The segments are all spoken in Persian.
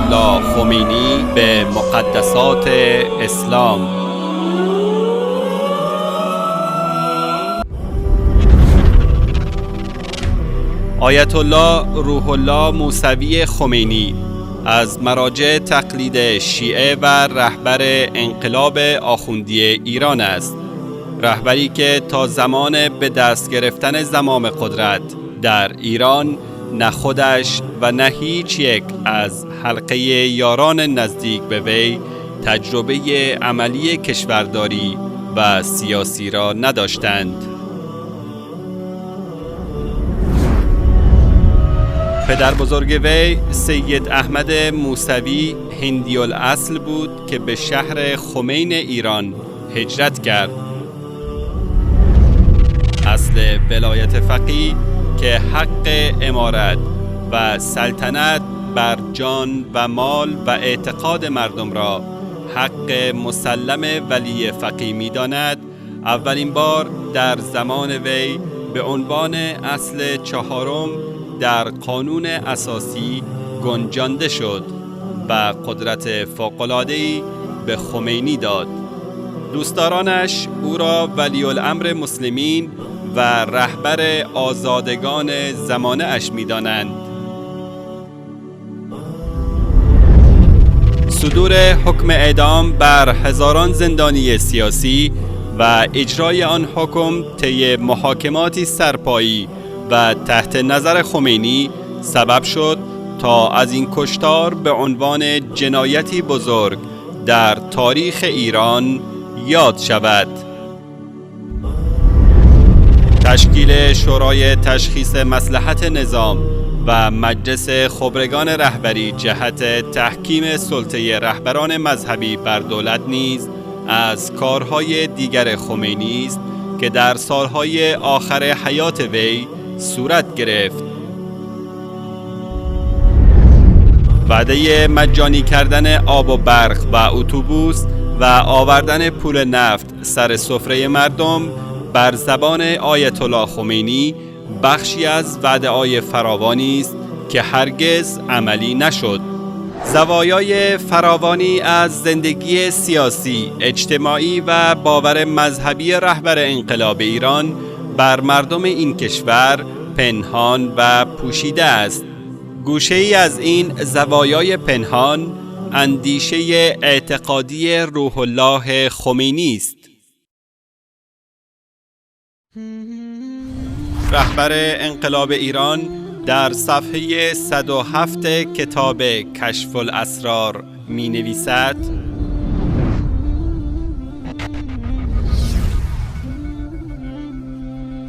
الله خمینی به مقدسات اسلام. آیت الله روح الله موسوی خمینی از مراجع تقلید شیعه و رهبر انقلاب آخوندی ایران است. رهبری که تا زمان به دست گرفتن زمام قدرت در ایران نه خودش و نه هیچ یک از حلقه یاران نزدیک به وی تجربه عملی کشورداری و سیاسی را نداشتند. پدر بزرگ وی سید احمد موسوی هندی الاصل بود که به شهر خمین ایران هجرت کرد. اصل ولایت فقیه که حق امارت و سلطنت بر جان و مال و اعتقاد مردم را حق مسلم ولی فقیه می داند، اولین بار در زمان وی به عنوان اصل چهارم در قانون اساسی گنجانده شد و قدرت فوق‌العاده‌ای به خمینی داد. دوستدارانش او را ولی الامر مسلمین و رهبر آزادگان زمانه اش می دانند. صدور حکم اعدام بر هزاران زندانی سیاسی و اجرای آن حکم طی محاکماتی سرپایی و تحت نظر خمینی سبب شد تا از این کشتار به عنوان جنایتی بزرگ در تاریخ ایران یاد شود. تشکیل شورای تشخیص مصلحت نظام و مجلس خبرگان رهبری جهت تحکیم سلطه رهبران مذهبی بر دولت نیز از کارهای دیگر خمینی است که در سالهای آخر حیات وی صورت گرفت. وعده مجانی کردن آب و برق و اتوبوس و آوردن پول نفت سر سفره مردم بر زبان آیت الله خمینی بخشی از وعده‌های فراوانی است که هرگز عملی نشد. زوایای فراوانی از زندگی سیاسی، اجتماعی و باور مذهبی رهبر انقلاب ایران بر مردم این کشور پنهان و پوشیده است. گوشه‌ای از این زوایای پنهان اندیشه اعتقادی روح الله خمینی است. رهبر انقلاب ایران در صفحه 107 کتاب کشف الاسرار می نویسد: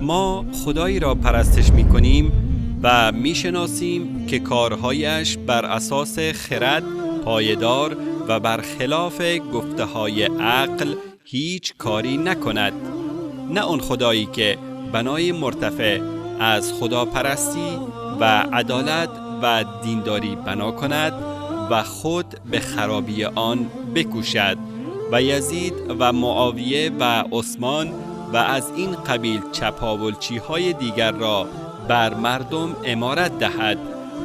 ما خدایی را پرستش می کنیم و می شناسیم که کارهایش بر اساس خرد پایدار و برخلاف گفته های عقل هیچ کاری نکند. نه آن خدایی که بنای مرتفع از خداپرستی و عدالت و دینداری بنا کند و خود به خرابی آن بکوشد و یزید و معاویه و عثمان و از این قبیل چپاولچی‌های دیگر را بر مردم امارت دهد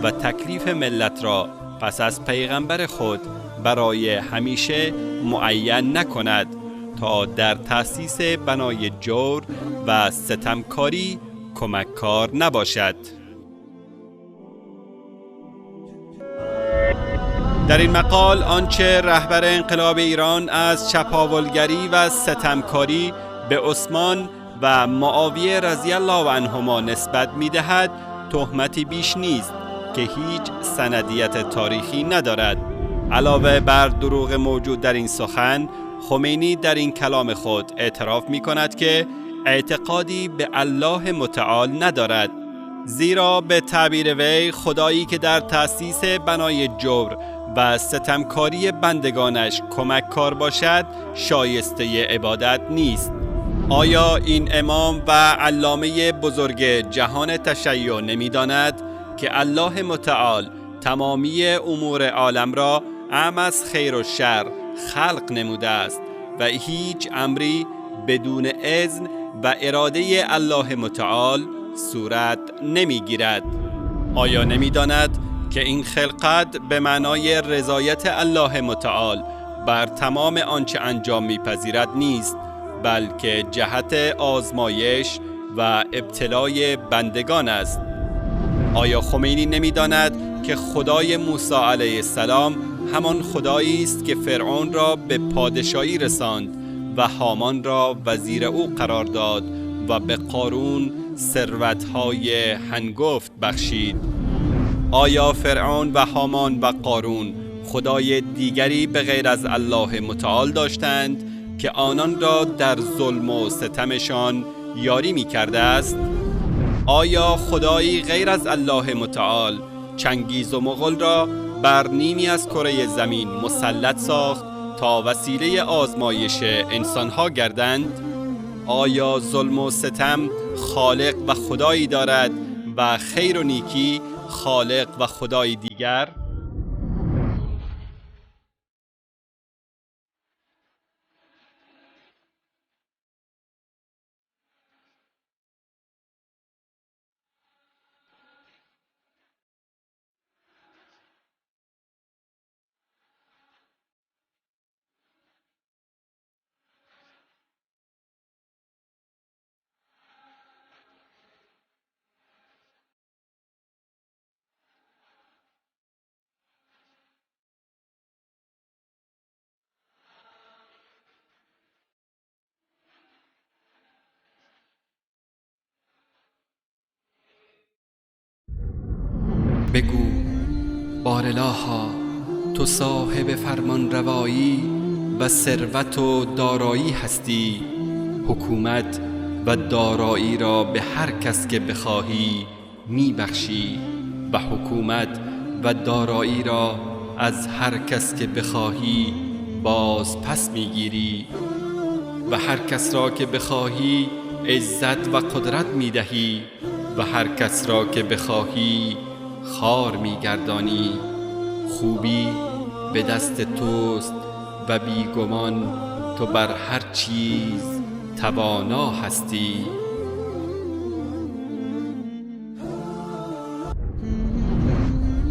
و تکلیف ملت را پس از پیغمبر خود برای همیشه معین نکند تا در تأسیس بنای جور و ستمکاری کمککار نباشد. در این مقال آنچه رهبر انقلاب ایران از چپاولگری و ستمکاری به عثمان و معاویه رضی الله عنهما نسبت می‌دهد تهمتی بیش نیست که هیچ سندیت تاریخی ندارد. علاوه بر دروغ موجود در این سخن، خمینی در این کلام خود اعتراف می‌کند که اعتقادی به الله متعال ندارد، زیرا به تعبیر وی خدایی که در تأسیس بنای جور و ستمکاری بندگانش کمککار باشد شایسته عبادت نیست. آیا این امام و علامه بزرگ جهان تشیع نمی‌داند که الله متعال تمامی امور عالم را اعم از خیر و شر خلق نموده است و هیچ امری بدون اذن و اراده الله متعال صورت نمی‌گیرد؟ آیا نمی‌داند که این خلقت به معنای رضایت الله متعال بر تمام آنچه انجام می‌پذیرد نیست، بلکه جهت آزمایش و ابتلای بندگان است. آیا خمینی نمی‌داند که خدای موسی علیه السلام همان خدایی است که فرعون را به پادشاهی رساند و هامان را وزیر او قرار داد و به قارون ثروت‌های هنگفت بخشید؟ آیا فرعون و هامان و قارون خدای دیگری به غیر از الله متعال داشتند که آنان را در ظلم و ستمشان یاری می کرده است؟ آیا خدایی غیر از الله متعال چنگیز و مغول را بر نیمی از کره زمین مسلط ساخت تا وسیله آزمایش انسانها گردند؟ آیا ظلم و ستم خالق و خدایی دارد و خیر و نیکی خالق و خدای دیگر؟ بگو بارالها، تو صاحب فرمان روایی و ثروت و دارایی هستی. حکومت و دارایی را به هر کس که بخواهی میبخشی و حکومت و دارایی را از هر کس که بخواهی باز پس میگیری و هر کس را که بخواهی عزت و قدرت میدهی و هر کس را که بخواهی خوار میگردانی. خوبی به دست توست و بیگمان تو بر هر چیز توانا هستی.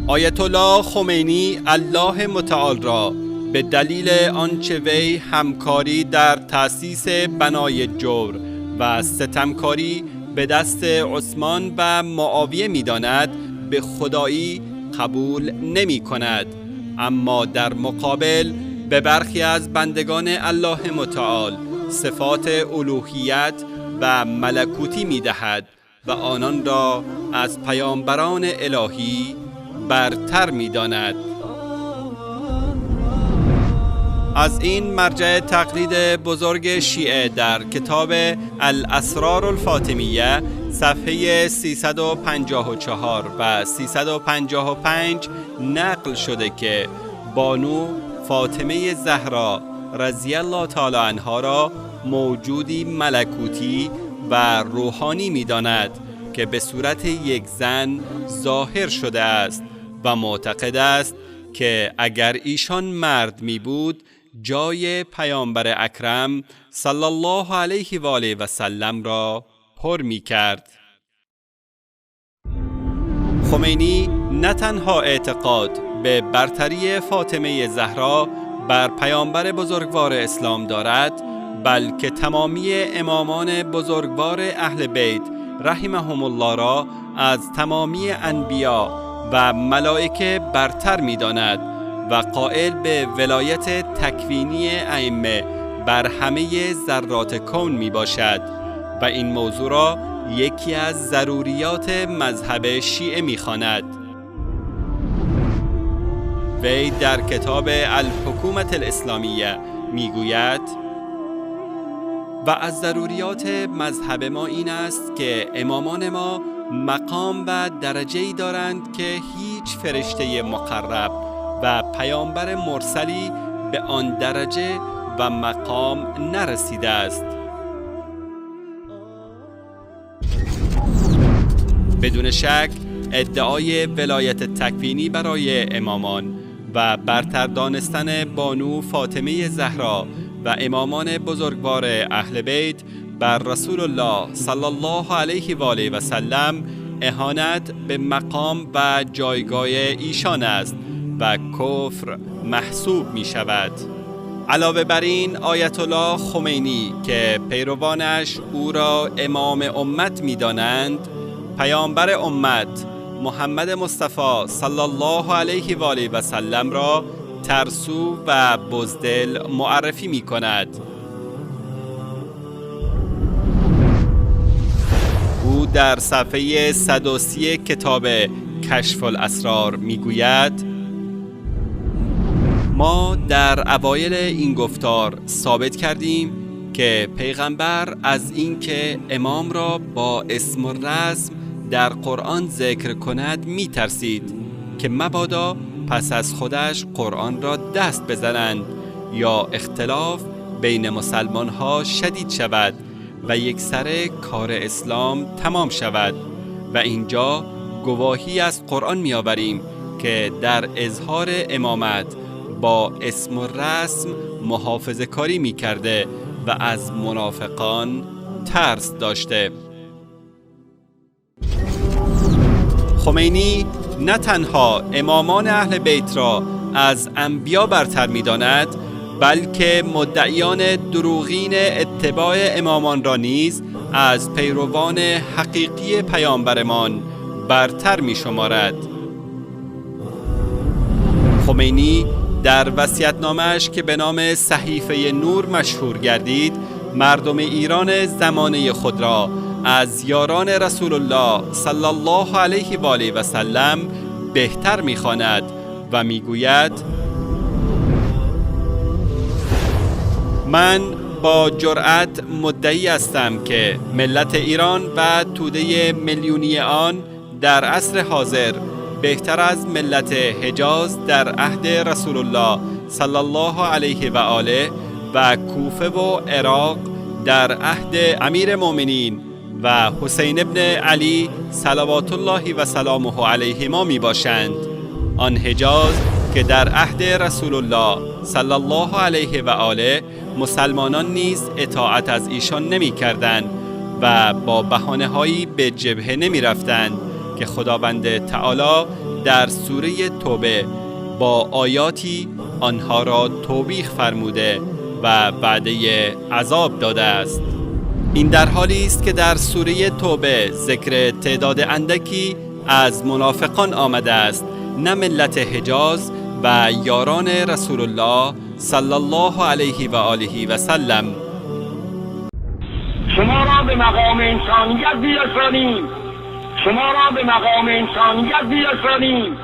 آیت الله خمینی الله متعال را به دلیل آنچه وی همکاری در تأسیس بنای جور و ستمکاری به دست عثمان و معاویه می‌داند به خدایی قبول نمی کند، اما در مقابل به برخی از بندگان الله متعال صفات الوهیت و ملکوتی می دهد و آنان را از پیامبران الهی برتر می داند. از این مرجع تقلید بزرگ شیعه در کتاب الاسرار الفاطمیه صفحه 354 و 355 نقل شده که بانو فاطمه زهرا رضی الله تعالی عنها را موجودی ملکوتی و روحانی می داند که به صورت یک زن ظاهر شده است و معتقد است که اگر ایشان مرد می بود جای پیامبر اکرم صلی الله علیه و آله و سلم را پر می کرد. خمینی نه تنها اعتقاد به برتری فاطمه زهرا بر پیامبر بزرگوار اسلام دارد، بلکه تمامی امامان بزرگوار اهل بیت رحمهم الله را از تمامی انبیا و ملائکه برتر می داند و قائل به ولایت تکوینی ائمه بر همه ذرات کون می باشد و این موضوع را یکی از ضروریات مذهب شیعه می خواند. وی در کتاب الحکومت الاسلامیه می گوید و از ضروریات مذهب ما این است که امامان ما مقام و درجه‌ای دارند که هیچ فرشته مقرب و پیامبر مرسلی به آن درجه و مقام نرسیده است. بدون شک ادعای ولایت تکوینی برای امامان و برتر دانستن بانو فاطمه زهرا و امامان بزرگوار اهل بیت بر رسول الله صلی الله علیه و آله و سلم اهانت به مقام و جایگاه ایشان است و کفر محسوب می شود. علاوه بر این آیت الله خمینی که پیروانش او را امام امت می دانند، پیامبر امت محمد مصطفی صلی الله علیه و آله و سلم را ترسو و بزدل معرفی می کند. او در صفحه 130 کتاب کشف الاسرار می گوید: ما در اوایل این گفتار ثابت کردیم که پیغمبر از اینکه امام را با اسم و رسم در قرآن ذکر کند می ترسید که مبادا پس از خودش قرآن را دست بزنند یا اختلاف بین مسلمان ها شدید شود و یک سر کار اسلام تمام شود. و اینجا گواهی از قرآن می آوریم که در اظهار امامت با اسم و رسم محافظه کاری می کرده و از منافقان ترس داشته. خمینی نه تنها امامان اهل بیت را از انبیا برتر می داند، بلکه مدعیان دروغین اتباع امامان را نیز از پیروان حقیقی پیامبرمان برتر می شمارد. خمینی در وصیت‌نامه‌اش که به نام صحیفه نور مشهور گردید، مردم ایران زمانه خود را از یاران رسول الله صلی الله علیه و آله و سلم بهتر می‌خواند و می‌گوید: من با جرأت مدعی هستم که ملت ایران و توده میلیونی آن در عصر حاضر بهتر از ملت حجاز در عهد رسول الله صلی الله علیه و آله و کوفه و عراق در عهد امیر مومنین و حسین ابن علی صلوات الله و سلامه علیهما می باشند. آن حجاز که در عهد رسول الله صلی الله علیه و آله مسلمانان نیز اطاعت از ایشان نمی کردند و با بهانه‌هایی به جبهه نمی رفتند که خداوند تعالی در سوره توبه با آیاتی آنها را توبیخ فرموده و وعده عذاب داده است. این در حالی است که در سوره توبه ذکر تعداد اندکی از منافقان آمده است، نه ملت حجاز و یاران رسول الله صلی الله علیه و آله و سلم. شما را به مقام انسانیت بیرسانیم، شما را به مقام انسانیت بیرسانیم.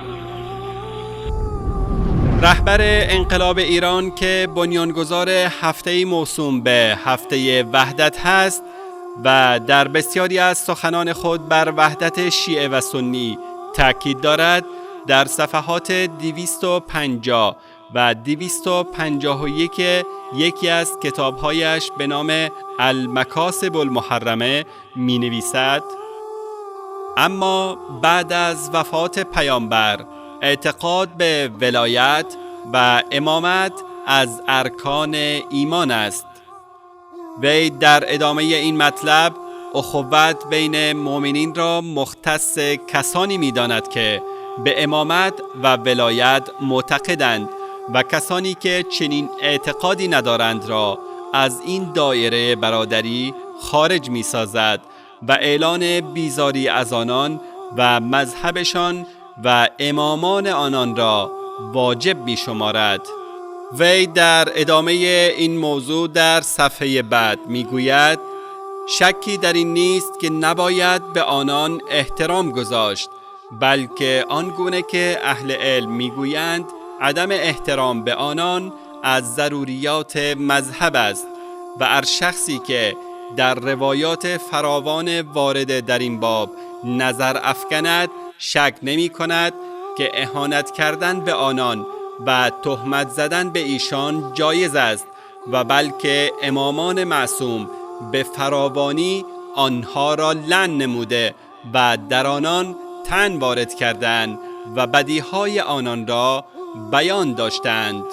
رهبر انقلاب ایران که بنیانگذار هفته موسوم به هفته وحدت هست و در بسیاری از سخنان خود بر وحدت شیعه و سنی تاکید دارد، در صفحات 250 و 251 یکی از کتابهایش به نام المکاسب المحرمه می نویسد: اما بعد از وفات پیامبر اعتقاد به ولایت و امامت از ارکان ایمان است. وی در ادامه این مطلب اخوت بین مؤمنین را مختص کسانی می داند که به امامت و ولایت معتقدند و کسانی که چنین اعتقادی ندارند را از این دایره برادری خارج می سازد و اعلان بیزاری از آنان و مذهبشان و امامان آنان را واجب می شمارد. وی در ادامه این موضوع در صفحه بعد می گوید: شکی در این نیست که نباید به آنان احترام گذاشت، بلکه آنگونه که اهل علم می گویند عدم احترام به آنان از ضروریات مذهب است و هر شخصی که در روایات فراوان وارد در این باب نظر افکند شک نمی کند که اهانت کردن به آنان و تهمت زدن به ایشان جایز است و بلکه امامان معصوم به فراوانی آنها را لعن نموده و در آنان طعن وارد کردند و بدیهای آنان را بیان داشتند.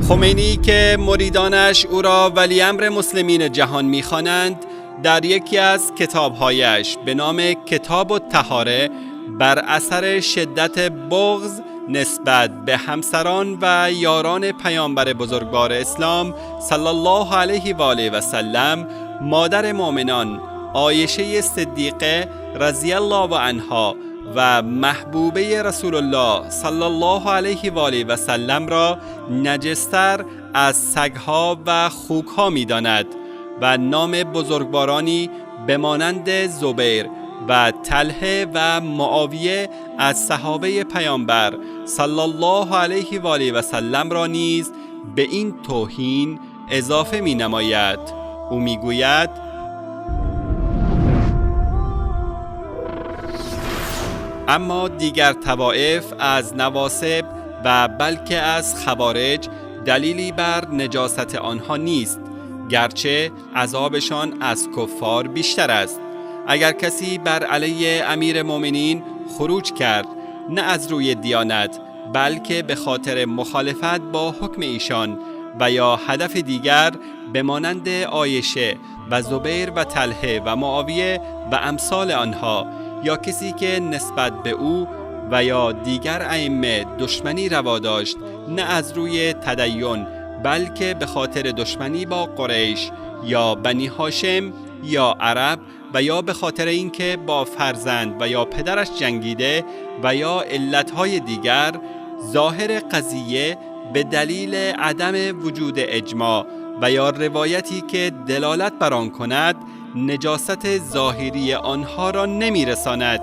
خمینی که مریدانش او را ولی امر مسلمین جهان می‌خوانند، در یکی از کتابهایش به نام کتاب الطهاره بر اثر شدت بغض نسبت به همسران و یاران پیامبر بزرگوار اسلام صلی الله علیه و آله و سلم، مادر مؤمنان عایشه صدیقه رضی الله عنها و محبوبه رسول الله صلی الله علیه و آله و سلم را نجستر از سگها و خوکها می‌داند و نام بزرگوارانی به مانند زبیر و طلحه و معاویه از صحابه پیامبر صلی الله علیه و آله و سلم را نیز به این توهین اضافه می نماید. او می گوید: اما دیگر طوائف از نواصب و بلکه از خوارج دلیلی بر نجاست آنها نیست، گرچه عذابشان از کفار بیشتر است. اگر کسی بر علیه امیر مومنین خروج کرد، نه از روی دیانت بلکه به خاطر مخالفت با حکم ایشان و یا هدف دیگر به مانند عایشه و زبیر و طلحه و معاویه و امثال آنها، یا کسی که نسبت به او و یا دیگر ائمه دشمنی روا داشت، نه از روی تدین بلکه به خاطر دشمنی با قریش یا بنی هاشم یا عرب و یا به خاطر اینکه با فرزند و یا پدرش جنگیده و یا علتهای دیگر، ظاهر قضیه به دلیل عدم وجود اجماع و یا روایتی که دلالت بر آن کند نجاست ظاهری آنها را نمیرساند،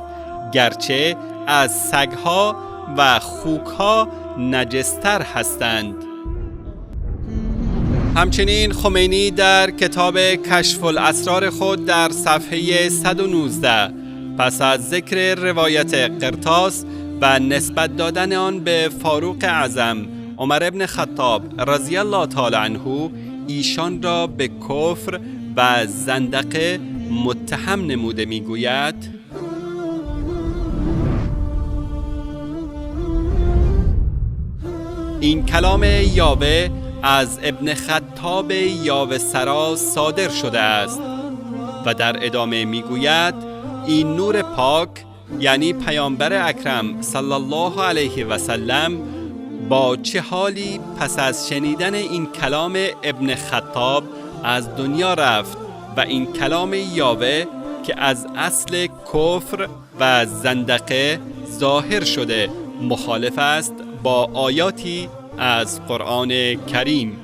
گرچه از سگها و خوکها نجستر هستند. همچنین خمینی در کتاب کشف الاسرار خود در صفحه 119 پس از ذکر روایت قرطاس و نسبت دادن آن به فاروق اعظم عمر ابن خطاب رضی الله تعالی عنه، ایشان را به کفر و زندقه متهم نموده میگوید: این کلام یاوه از ابن خطاب یاوه سرا صادر شده است. و در ادامه میگوید: این نور پاک یعنی پیامبر اکرم صلی الله علیه و سلم با چه حالی پس از شنیدن این کلام ابن خطاب از دنیا رفت و این کلام یاوه که از اصل کفر و زندقه ظاهر شده مخالف است با آیاتی از قرآن کریم.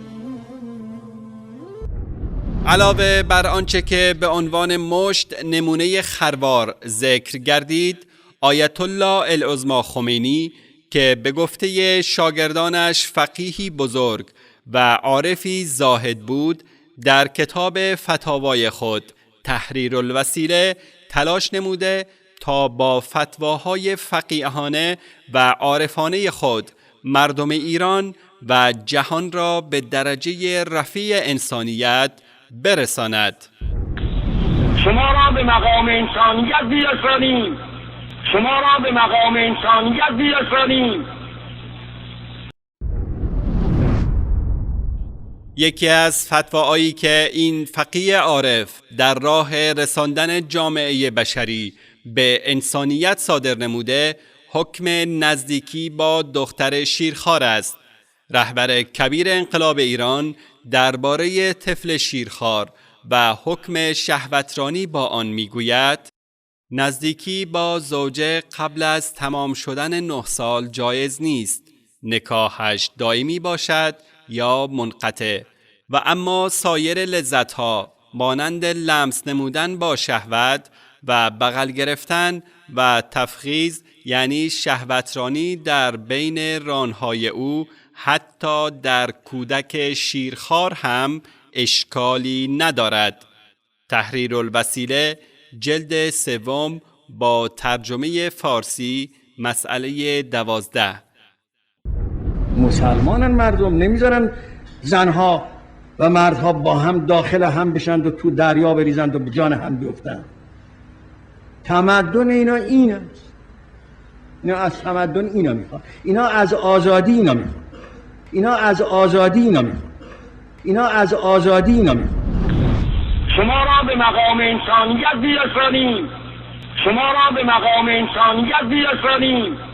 علاوه بر آنچه که به عنوان مشت نمونه خروار ذکر گردید، آیت الله العظمی خمینی که به گفته شاگردانش فقیهی بزرگ و عارفی زاهد بود، در کتاب فتاوای خود تحریر الوسیله تلاش نموده تا با فتواهای فقیهانه و عارفانه خود مردم ایران و جهان را به درجه رفیع انسانیت برساند. شما را به مقام انسانیت بیرسانیم، شما را به مقام انسانیت بیرسانیم. یکی از فتواهایی که این فقیه عارف در راه رساندن جامعه بشری به انسانیت صادر نموده، حکم نزدیکی با دختر شیرخوار است. رهبر کبیر انقلاب ایران درباره طفل شیرخوار و حکم شهوترانی با آن میگوید: نزدیکی با زوجه قبل از تمام شدن 9 سال جایز نیست، نکاحش دائمی باشد یا منقطع، و اما سایر لذتها مانند لمس نمودن با شهوت و بغل گرفتن و تفخیذ یعنی شهوترانی در بین رانهای او حتی در کودک شیرخوار هم اشکالی ندارد. تحریر الوسیله جلد 3 با ترجمه فارسی مسئله 12. مسلمانن مردم، نمیذارن زنها و مردها با هم داخل هم بشند و تو دریا بریزند و به جان هم بیفتند. تمدن اینا اینه. اینا از تمدن اینا میخوان. اینا از آزادی اینا میخوان. اینا از آزادی اینا میخوان. اینا از آزادی اینا میخوان. شما را به مقام انسانیت بیرسانیم، شما را به مقام انسانیت بیرسانیم.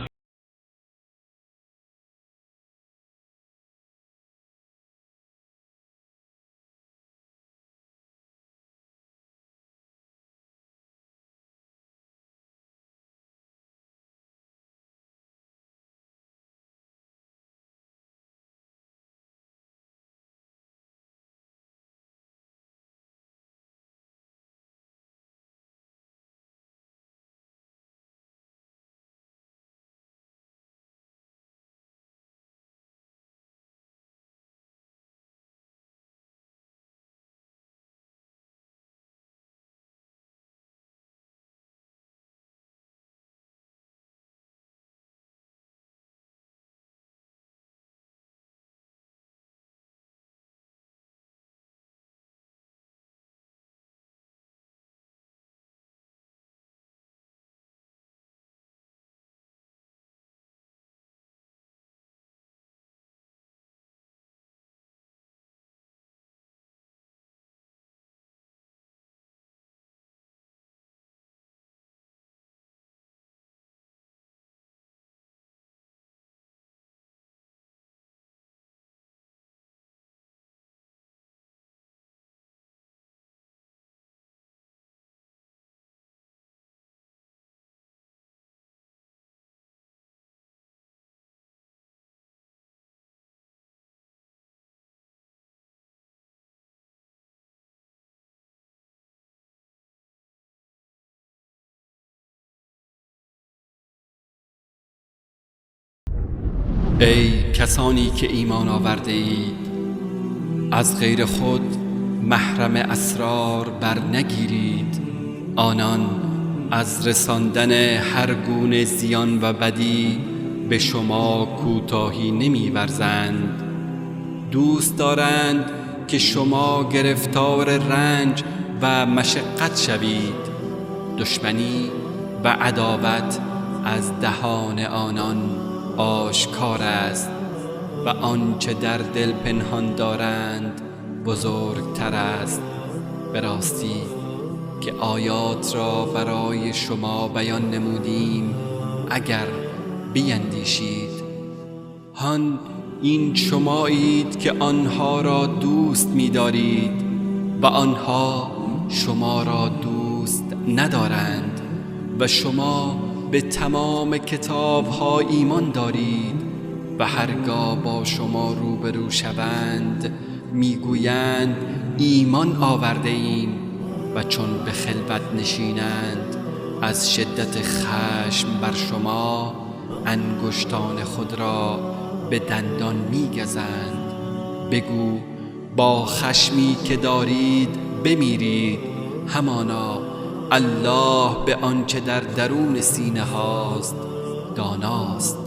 ای کسانی که ایمان آورده اید، از غیر خود محرم اسرار بر نگیرید. آنان از رساندن هر گونه زیان و بدی به شما کوتاهی نمی‌ورزند. دوست دارند که شما گرفتار رنج و مشقت شوید. دشمنی و عداوت از دهان آنان آشکار است و آنچه در دل پنهان دارند بزرگتر است. به راستی که آیات را برای شما بیان نمودیم اگر بیندیشید. هان این شمایید که آنها را دوست می‌دارید و آنها شما را دوست ندارند و شما به تمام کتاب‌ها ایمان دارید و هرگاه با شما روبرو شوند میگویند ایمان آورده ایم و چون به خلوت نشینند از شدت خشم بر شما انگشتان خود را به دندان میگزند. بگو با خشمی که دارید بمیرید، همانا الله به آنچه در درون سینه هاست داناست.